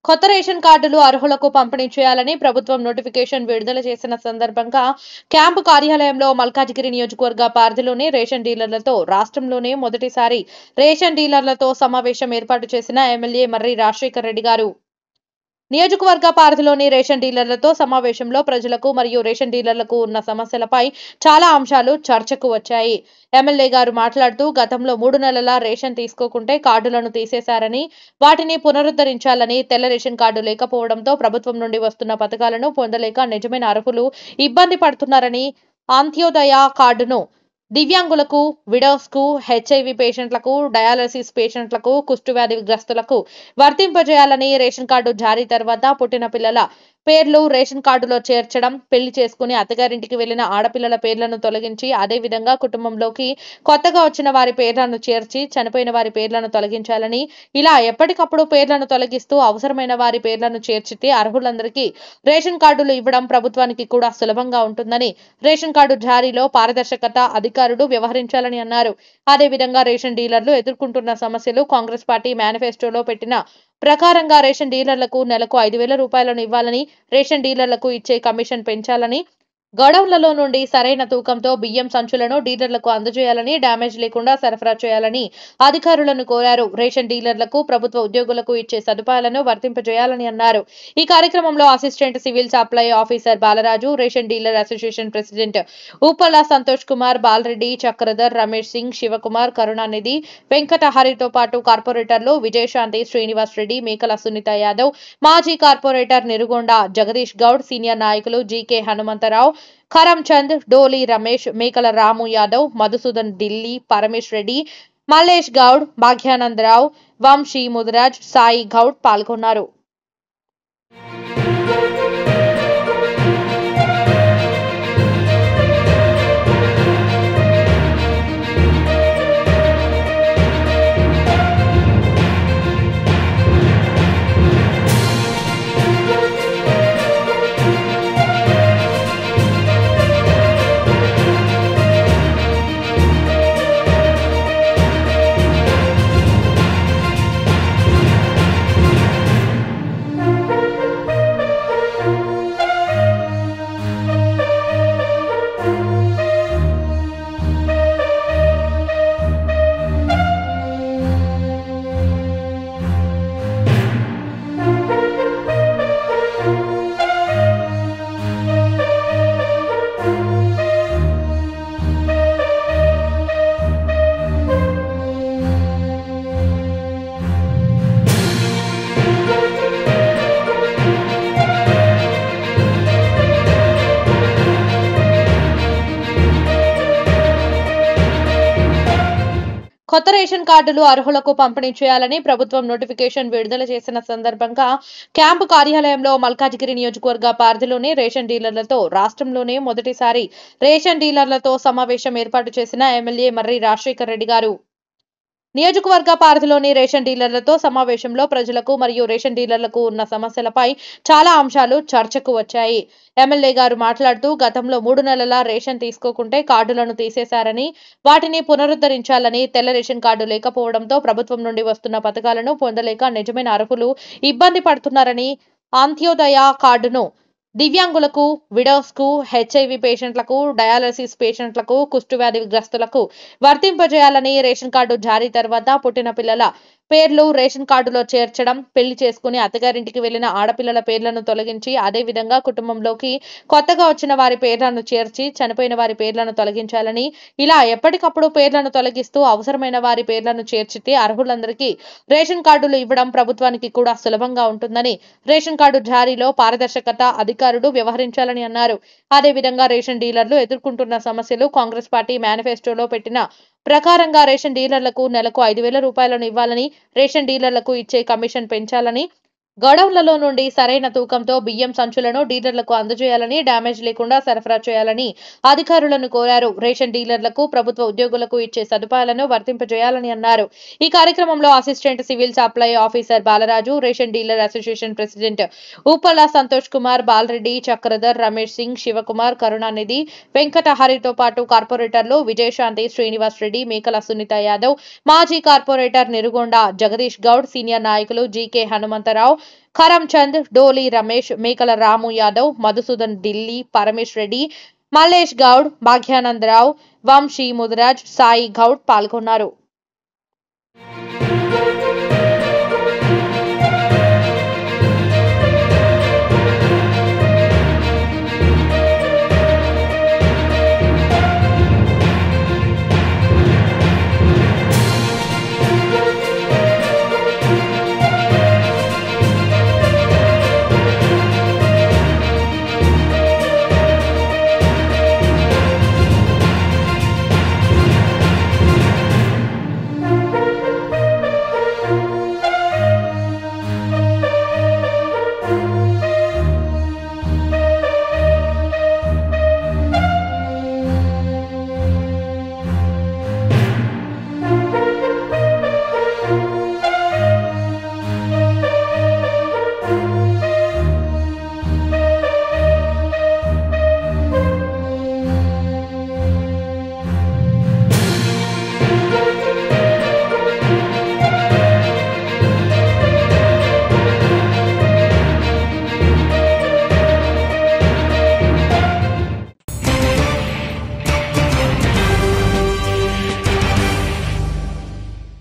కొత్త రేషన్ కార్డులు అర్హులకు పంపిణీ చేయాలని ప్రభుత్వం నోటిఫికేషన్ విడుదల చేసిన సందర్భంగా క్యాంపు కార్యాలయంలో మల్కాజిగిరి నియోజకవర్గ పరిధిలోని రేషన్ డీలర్లతో రాష్ట్రంలోనే మొదటిసారి రేషన్ డీలర్లతో సమావేశం ఏర్పాటు చేసిన ఎమ్మెల్యే మర్రి రాజశేఖర్ రెడ్డి గారు నియోజకవర్గ పరిధిలోని రేషన్ డీలర్లతో సమావేశంలో ప్రజలకు మరియు రేషన్ డీలర్లకు ఉన్న సమస్యలపై చాలా అంశాలు చర్చకు వచ్చాయి. ఎమ్మెల్యే గారు మాట్లాడుతూ గతంలో 3 నెలల రేషన్ తీసుకోకుంటే కార్డులను తీసేశారని, వాటిని పునరుద్ధరించాలని, తెల్ల రేషన్ కార్డు లేకపోవడంతో ప్రభుత్వం నుండి వస్తున్న పథకాలను పొందలేక నిజమైన అర్హులు ఇబ్బంది పడుతున్నారని, అంత్యోదయ కార్డును దివ్యాంగులకు, విడోస్ కు, హెచ్ఐవి పేషెంట్లకు, డయాలసిస్ పేషెంట్లకు, కుష్ఠవ్యాధి గ్రస్తులకు వర్తింపజేయాలని, రేషన్ కార్డు జారీ తర్వాత పుట్టిన పిల్లల పేర్లు రేషన్ కార్డులో చేర్చడం, పెళ్లి చేసుకుని అత్తగారింటికి వెళ్లిన ఆడపిల్లల పేర్లను తొలగించి, అదే విధంగా కుటుంబంలోకి కొత్తగా వచ్చిన వారి పేర్లను చేర్చి, చనిపోయిన వారి పేర్లను తొలగించాలని, ఇలా ఎప్పటికప్పుడు పేర్లను తొలగిస్తూ అవసరమైన వారి పేర్లను చేర్చితే అర్హులందరికీ రేషన్ కార్డులు ఇవ్వడం ప్రభుత్వానికి కూడా సులభంగా ఉంటుందని, రేషన్ కార్డు జారీలో పారదర్శకత అధికారులు వ్యవహరించాలని అన్నారు. అదే విధంగా రేషన్ డీలర్లు ఎదుర్కొంటున్న సమస్యలు కాంగ్రెస్ పార్టీ మేనిఫెస్టోలో పెట్టిన ప్రకారంగా రేషన్ డీలర్లకు నెలకు 5,000 రూపాయలను ఇవ్వాలని, రేషన్ డీలర్లకు ఇచ్చే కమిషన్ పెంచాలని, గోడౌన్లలో నుండి సరైన తూకంతో బియ్యం సంచులను డీలర్లకు అందజేయాలని, డ్యామేజ్ లేకుండా సరఫరా చేయాలని అధికారులను కోరారు. రేషన్ డీలర్లకు ప్రభుత్వ ఉద్యోగులకు ఇచ్చే సదుపాయాలను వర్తింపజేయాలని అన్నారు. ఈ కార్యక్రమంలో assistant civil supply officer Balaraju, ration dealer association president Uppala Santosh Kumar, Balareddy, Chakradhar, Ramesh Singh, Shivakumar, Karunanidhi, Venkata హరితో పాటు కార్పొరేటర్లు విజయశాంతి, శ్రీనివాస్ రెడ్డి, మేకల సునీత యాదవ్, మాజీ కార్పొరేటర్ నిరుగొండ జగదీష్ గౌడ్, సీనియర్ నాయకులు జీకే హనుమంతరావు, కరంచంద్, డోలి రమేష్, మేకల రాము యాదవ్, మధుసూదన్ ఢిల్లీ, పరమేష్ రెడ్డి, మల్లేష్ గౌడ్, భాగ్యానందరావు, వంశీ ముదిరాజ్, సాయి గౌడ్ పాల్గొన్నారు. కొత్త రేషన్ కార్డులు అర్హులకు పంపిణీ చేయాలని ప్రభుత్వం నోటిఫికేషన్ విడుదల చేసిన సందర్భంగా క్యాంపు కార్యాలయంలో మల్కాజిగిరి నియోజకవర్గ పరిధిలోని రేషన్ డీలర్లతో రాష్ట్రంలోనే మొదటిసారి రేషన్ డీలర్లతో సమావేశం ఏర్పాటు చేసిన ఎమ్మెల్యే మర్రి రాజశేఖర్ రెడ్డి గారు నియోజకవర్గ పరిధిలోని రేషన్ డీలర్లతో సమావేశంలో ప్రజలకు మరియు రేషన్ డీలర్లకు ఉన్న సమస్యలపై చాలా అంశాలు చర్చకు వచ్చాయి. ఎమ్మెల్యే గారు మాట్లాడుతూ గతంలో 3 నెలల రేషన్ తీసుకోకుంటే కార్డులను తీసేశారని, వాటిని పునరుద్ధరించాలని, తెల్ల రేషన్ కార్డు లేకపోవడంతో ప్రభుత్వం నుండి వస్తున్న పథకాలను పొందలేక నిజమైన అర్హులు ఇబ్బంది పడుతున్నారని, అంత్యోదయ కార్డును దివ్యాంగులకు, విడోస్ కు, హెచ్ఐవి పేషెంట్లకు, డయాలసిస్ పేషెంట్లకు, కుష్ఠవ్యాధి గ్రస్తులకు వర్తింపజేయాలని, రేషన్ కార్డు జారీ తర్వాత పుట్టిన పిల్లల పేర్లు రేషన్ కార్డులో చేర్చడం, పెళ్లి చేసుకుని అత్తగారింటికి వెళ్లిన ఆడపిల్లల పేర్లను తొలగించి, అదే విధంగా కుటుంబంలోకి కొత్తగా వచ్చిన వారి పేర్లను చేర్చి, చనిపోయిన వారి పేర్లను తొలగించాలని, ఇలా ఎప్పటికప్పుడు పేర్లను తొలగిస్తూ అవసరమైన వారి పేర్లను చేర్చితే అర్హులందరికీ రేషన్ కార్డులు ఇవ్వడం ప్రభుత్వానికి కూడా సులభంగా ఉంటుందని, రేషన్ కార్డు జారీలో పారదర్శకత అధికారులు వ్యవహరించాలని అన్నారు. అదే విధంగా రేషన్ డీలర్లు ఎదుర్కొంటున్న సమస్యలు కాంగ్రెస్ పార్టీ మేనిఫెస్టోలో పెట్టిన ప్రకారంగా రేషన్ డీలర్లకు నెలకు 5,000 రూపాయలను ఇవ్వాలని, రేషన్ డీలర్లకు ఇచ్చే కమిషన్ పెంచాలని, గోడౌన్లలో నుండి సరైన తూకంతో బియ్యం సంచులను డీలర్లకు అందజేయాలని, డ్యామేజ్ లేకుండా సరఫరా చేయాలని అధికారులను కోరారు. రేషన్ డీలర్లకు ప్రభుత్వ ఉద్యోగులకు ఇచ్చే సదుపాయాలను వర్తింపజేయాలని అన్నారు. ఈ కార్యక్రమంలో assistant civil supply officer Balaraju, ration dealer association president Uppala Santosh Kumar, Balareddy, Chakradhar, Ramesh Singh, Shivakumar, Karunanidhi, Venkata హరితో పాటు కార్పొరేటర్లు విజయశాంతి, శ్రీనివాస్ రెడ్డి, మేకల సునీత యాదవ్, మాజీ కార్పొరేటర్ నిరుగొండ జగదీష్ గౌడ్, సీనియర్ నాయకులు జీకే హనుమంతరావు, కరంచంద్, డోలి రమేష్, మేకల రాము యాదవ్, మధుసూదన్ ఢిల్లీ, పరమేష్ రెడ్డి, మల్లేష్ గౌడ్, భాగ్యానందరావు, వంశీ ముదిరాజ్, సాయి గౌడ్ పాల్గొన్నారు.